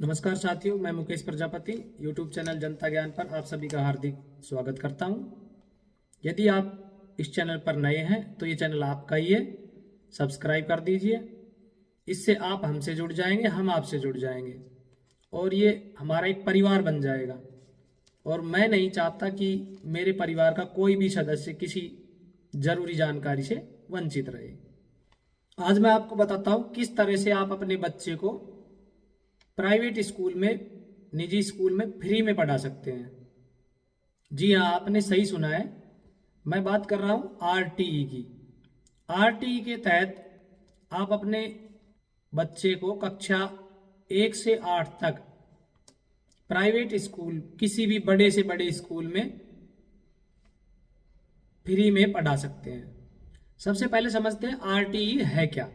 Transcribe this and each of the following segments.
नमस्कार साथियों, मैं मुकेश प्रजापति यूट्यूब चैनल जनता ज्ञान पर आप सभी का हार्दिक स्वागत करता हूं। यदि आप इस चैनल पर नए हैं तो ये चैनल आपका ही है, सब्सक्राइब कर दीजिए। इससे आप हमसे जुड़ जाएंगे, हम आपसे जुड़ जाएंगे और ये हमारा एक परिवार बन जाएगा। और मैं नहीं चाहता कि मेरे परिवार का कोई भी सदस्य किसी जरूरी जानकारी से वंचित रहे। आज मैं आपको बताता हूँ किस तरह से आप अपने बच्चे को प्राइवेट स्कूल में, निजी स्कूल में फ्री में पढ़ा सकते हैं। जी हाँ, आपने सही सुना है। मैं बात कर रहा हूँ आरटीई की। आरटीई के तहत आप अपने बच्चे को कक्षा 1 से 8 तक प्राइवेट स्कूल, किसी भी बड़े से बड़े स्कूल में फ्री में पढ़ा सकते हैं। सबसे पहले समझते हैं आरटीई है क्या।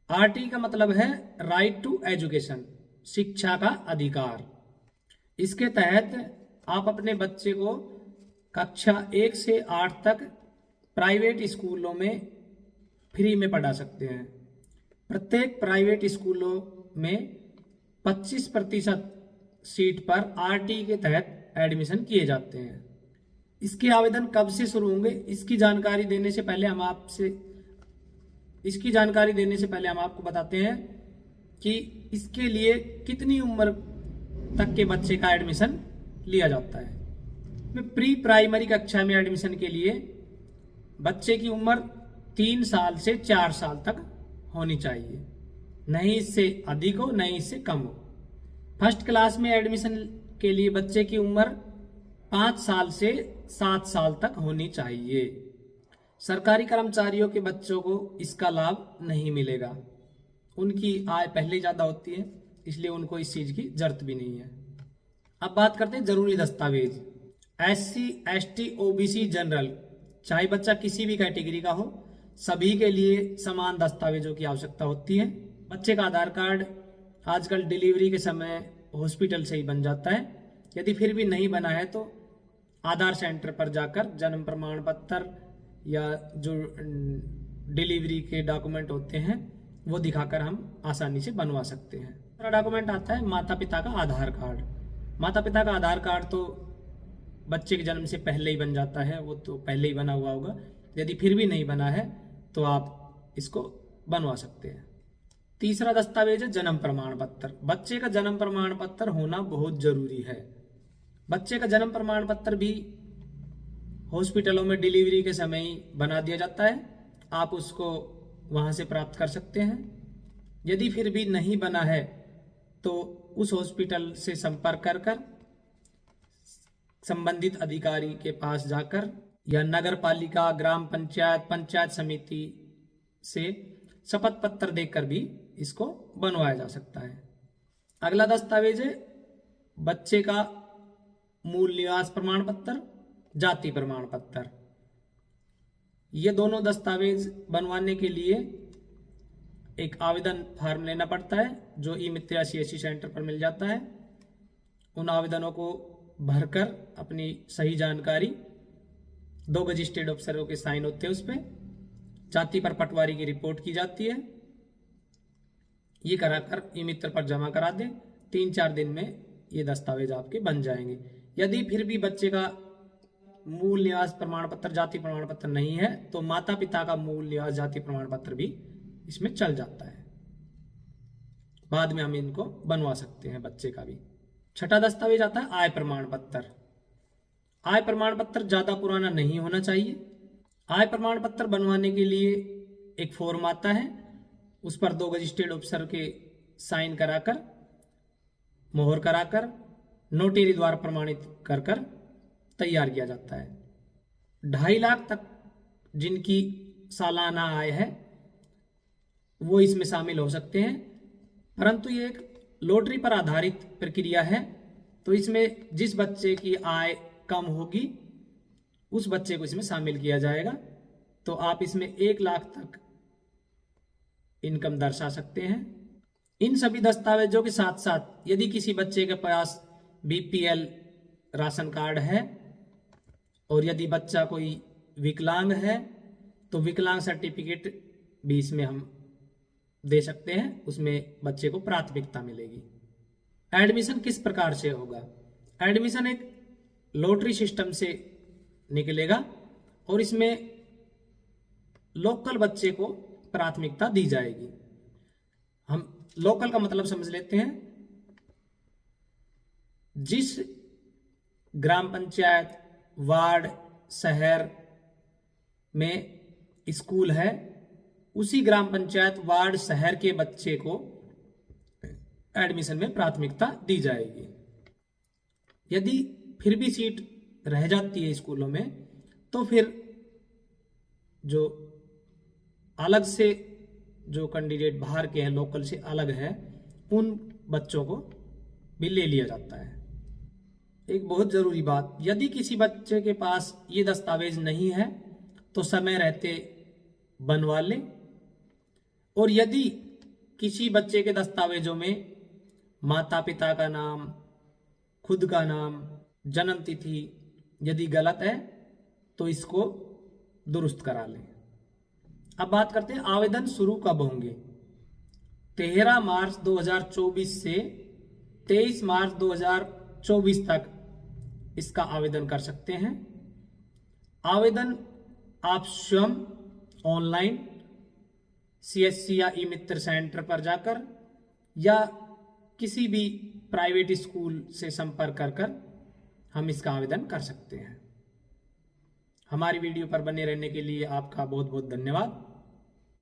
आरटी का मतलब है राइट टू एजुकेशन, शिक्षा का अधिकार। इसके तहत आप अपने बच्चे को कक्षा 1 से 8 तक प्राइवेट स्कूलों में फ्री में पढ़ा सकते हैं। प्रत्येक प्राइवेट स्कूलों में 25% सीट पर आरटी के तहत एडमिशन किए जाते हैं। इसके आवेदन कब से शुरू होंगे, इसकी जानकारी देने से पहले हम आपको बताते हैं कि इसके लिए कितनी उम्र तक के बच्चे का एडमिशन लिया जाता है। प्री प्राइमरी कक्षा में एडमिशन के लिए बच्चे की उम्र 3 साल से 4 साल तक होनी चाहिए, नहीं इससे अधिक हो नहीं इससे कम हो। फर्स्ट क्लास में एडमिशन के लिए बच्चे की उम्र 5 साल से 7 साल तक होनी चाहिए। सरकारी कर्मचारियों के बच्चों को इसका लाभ नहीं मिलेगा, उनकी आय पहले ही ज़्यादा होती है, इसलिए उनको इस चीज़ की जरूरत भी नहीं है। अब बात करते हैं जरूरी दस्तावेज। SC, ST, OBC, जनरल, चाहे बच्चा किसी भी कैटेगरी का हो, सभी के लिए समान दस्तावेजों की आवश्यकता होती है। बच्चे का आधार कार्ड आजकल डिलीवरी के समय हॉस्पिटल से ही बन जाता है। यदि फिर भी नहीं बना है तो आधार सेंटर पर जाकर जन्म प्रमाण पत्र या जो डिलीवरी के डॉक्यूमेंट होते हैं वो दिखाकर हम आसानी से बनवा सकते हैं। दूसरा डॉक्यूमेंट आता है माता पिता का आधार कार्ड। माता पिता का आधार कार्ड तो बच्चे के जन्म से पहले ही बन जाता है, वो तो पहले ही बना हुआ होगा। यदि फिर भी नहीं बना है तो आप इसको बनवा सकते हैं। तीसरा दस्तावेज है जन्म प्रमाण पत्र। बच्चे का जन्म प्रमाण पत्र होना बहुत जरूरी है। बच्चे का जन्म प्रमाण पत्र भी हॉस्पिटलों में डिलीवरी के समय ही बना दिया जाता है, आप उसको वहां से प्राप्त कर सकते हैं। यदि फिर भी नहीं बना है तो उस हॉस्पिटल से संपर्क कर संबंधित अधिकारी के पास जाकर या नगर पालिका, ग्राम पंचायत, पंचायत समिति से शपथ पत्र देकर भी इसको बनवाया जा सकता है। अगला दस्तावेज है बच्चे का मूल निवास प्रमाण पत्र, जाति प्रमाण पत्र। ये दोनों दस्तावेज बनवाने के लिए एक आवेदन फॉर्म लेना पड़ता है जो ई-मित्र CSC सेंटर पर मिल जाता है। उन आवेदनों को भरकर अपनी सही जानकारी, 2 गजिस्ट्रेड अफसरों के साइन होते हैं उस पर, जाति पर पटवारी की रिपोर्ट की जाती है। ये कराकर ई-मित्र पर जमा करा दें, 3-4 दिन में ये दस्तावेज आपके बन जाएंगे। यदि फिर भी बच्चे का मूल निवास प्रमाण पत्र, जाति प्रमाण पत्र नहीं है तो माता पिता का मूल निवास जाति प्रमाण पत्र भी इसमें चल जाता है, बाद में हम इनको बनवा सकते हैं बच्चे का भी। छठा दस्तावेज आता है आय प्रमाण पत्र। आय प्रमाण पत्र ज्यादा पुराना नहीं होना चाहिए। आय प्रमाण पत्र बनवाने के लिए एक फॉर्म आता है, उस पर 2 गजिस्ट्रेड अफसर के साइन कराकर, मोहर कराकर, नोटरी द्वारा प्रमाणित कर तैयार किया जाता है। 2.5 लाख तक जिनकी सालाना आय है वो इसमें शामिल हो सकते हैं, परंतु ये एक लॉटरी पर आधारित प्रक्रिया है, तो इसमें जिस बच्चे की आय कम होगी उस बच्चे को इसमें शामिल किया जाएगा। तो आप इसमें 1 लाख तक इनकम दर्शा सकते हैं। इन सभी दस्तावेजों के साथ साथ यदि किसी बच्चे के पास BPL राशन कार्ड है और यदि बच्चा कोई विकलांग है तो विकलांग सर्टिफिकेट भी इसमें हम दे सकते हैं, उसमें बच्चे को प्राथमिकता मिलेगी। एडमिशन किस प्रकार से होगा? एडमिशन एक लॉटरी सिस्टम से निकलेगा और इसमें लोकल बच्चे को प्राथमिकता दी जाएगी। हम लोकल का मतलब समझ लेते हैं। जिस ग्राम पंचायत, वार्ड, शहर में स्कूल है, उसी ग्राम पंचायत, वार्ड, शहर के बच्चे को एडमिशन में प्राथमिकता दी जाएगी। यदि फिर भी सीट रह जाती है स्कूलों में, तो फिर जो अलग से जो कैंडिडेट बाहर के हैं, लोकल से अलग है, उन बच्चों को भी ले लिया जाता है। एक बहुत जरूरी बात, यदि किसी बच्चे के पास ये दस्तावेज नहीं है तो समय रहते बनवा लें। और यदि किसी बच्चे के दस्तावेजों में माता पिता का नाम, खुद का नाम, जन्म तिथि यदि गलत है तो इसको दुरुस्त करा लें। अब बात करते हैं आवेदन शुरू कब होंगे। 13 मार्च 2024 से 23 मार्च 2024 तक इसका आवेदन कर सकते हैं। आवेदन आप स्वयं ऑनलाइन CSC या ई-मित्र सेंटर पर जाकर या किसी भी प्राइवेट स्कूल से संपर्क कर हम इसका आवेदन कर सकते हैं। हमारी वीडियो पर बने रहने के लिए आपका बहुत बहुत धन्यवाद।